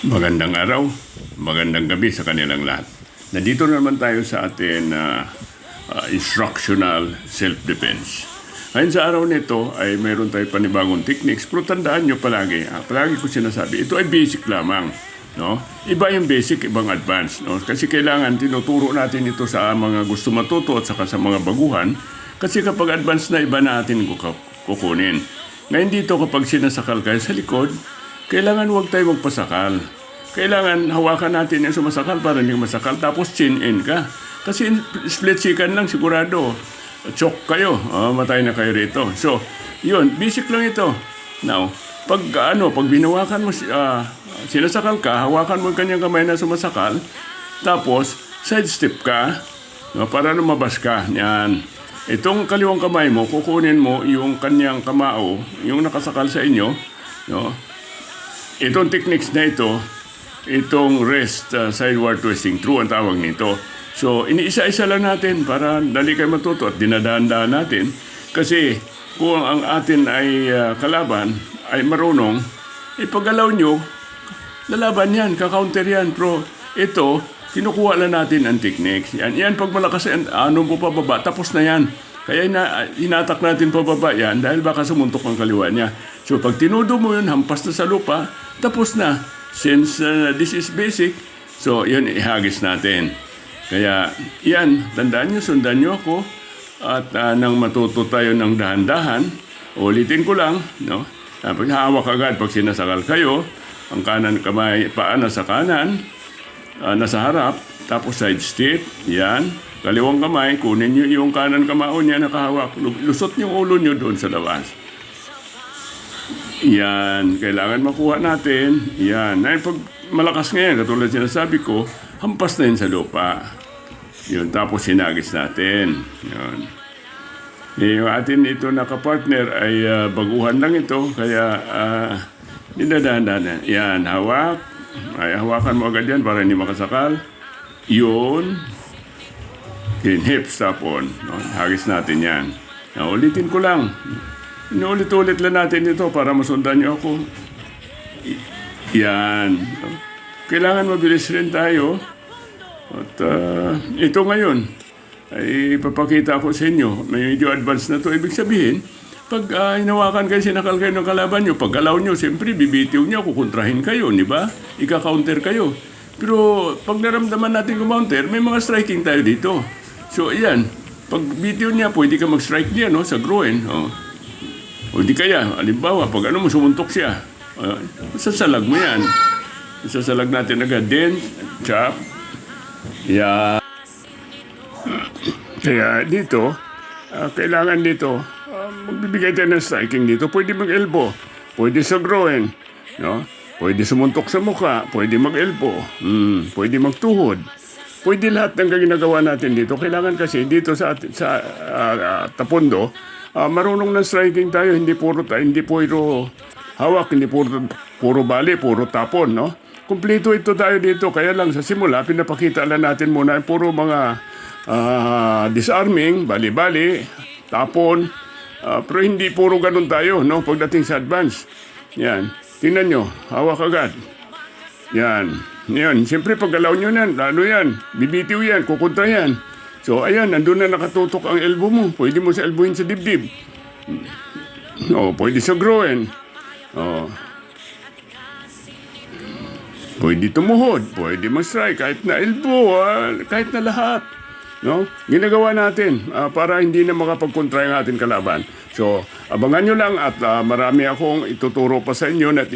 Magandang araw, magandang gabi sa kanilang lahat. Nandito naman tayo sa atin instructional self-defense. Ngayon sa araw nito ay mayroon tayo panibagong techniques, pero tandaan nyo palagi ko sinasabi, ito ay basic lamang. No? Iba yung basic, ibang advanced. No? Kasi kailangan tinuturo natin ito sa mga gusto matuto at saka sa mga baguhan. Kasi kapag advanced na, iba natin kukunin. Ngayon dito kapag sinasakal kayo sa likod, kailangan huwag tayo magpasakal. Kailangan hawakan natin yung sumasakal para hindi masakal. Tapos chin in ka. Kasi split second lang sigurado. Choke kayo. Matay na kayo rito. So, yun. Basic lang ito. Now, pag binawakan mo, sinasakal ka, hawakan mo yung kanyang kamay na sumasakal. Tapos, side step ka. Para lumabas ka. Yan. Itong kaliwang kamay mo, kukunin mo yung kanyang kamao, yung nakasakal sa inyo. No? Itong techniques na ito, itong rest sideward twisting through ang tawag nito. So, iniisa-isa lang natin para dali kayo matuto at dinadaan-daan natin. Kasi kung ang atin ay kalaban, ay marunong, ipagalaw nyo, lalaban yan, kakaunter yan. Pero ito, kinukuha lang natin ang techniques. Yan pag malakas yan, po pababa, tapos na yan. Kaya hinatak natin pababa yan dahil baka sumuntok ang kaliwa niya. So pag tinudo mo yun, hampas na sa lupa, tapos na. Since this is basic, so yun ihagis natin. Kaya yan, tandaan nyo, sundan nyo ako. At nang matuto tayo ng dahan-dahan, ulitin ko lang, no? Hawak agad pag sinasakal kayo, ang kanan kamay, paa nasa kanan, nasa harap, tapos side step, yan. Kaliwang kamay, kunin nyo yung kanan kamao niya nakahawak. Lusot yung ulo nyo doon sa labas. Yan, kailangan makuha natin. Yan, ay pag malakas ngayon, katulad sinasabi ko, hampas na yun sa lupa. Yun, tapos sinagis natin. Yun. Yung atin ito na kapartner ay baguhan lang ito, kaya dinadahan-dahan. Yan, hawak. Ay, hawakan mo agad yan para hindi makasakal. Yun. In hips tapon. No? Hagis natin yan. Now, ulitin ko lang. Inuulit-ulit lang natin ito para masundan niyo ako. Yan. Kailangan mabilis rin tayo. At ito ngayon ay ipapakita ko sa inyo. Medyo advanced na to. Ibig sabihin, pag hinawakan kayo, sinakal kayo ng kalaban nyo, pag galaw nyo, siyempre bibitiw nyo, kukontrahin kayo, di ba? Ika-counter kayo. Pero pag naramdaman natin kumounter, may mga striking tayo dito. So, ayan. Pag bitiw niya, pwede ka mag-strike niya, no? Sa groin. O di kaya, halimbawa, pag sumuntok siya, sasalag mo yan. Sasalag natin agad. Then, chop. Yeah. Kaya dito, kailangan dito, magbibigay tayo ng striking dito. Pwede mag-elbow. Pwede sa groin. No? Pwede sumuntok sa mukha. Pwede mag-elbow. Pwede magtuhod. Pwede lahat ng ginagawa natin dito. Kailangan kasi dito sa tapondo, marunong ng striking tayo. Hindi puro hawak, hindi puro bali, puro tapon, no? Kumpleto ito tayo dito. Kaya lang sa simula, pinapakita lang natin muna puro mga disarming, bali-bali, tapon. Pero hindi puro ganun tayo, no? Pagdating sa advance. Yan. Tingnan nyo, hawak agad. Yan. Yan. Siyempre, pag galaw nyo yan, lalo yan. Bibitiw yan, kukontra yan. So, ayan, nandun na nakatutok ang elbow mo. Pwede mo sa elbowin sa dibdib. Pwede sa groin. Pwede tumuhod. Pwede mag-strike. Kahit na elbow, kahit na lahat. No? Ginagawa natin para hindi na makapagkontra yung ating kalaban. So, abangan nyo lang at marami akong ituturo pa sa inyo na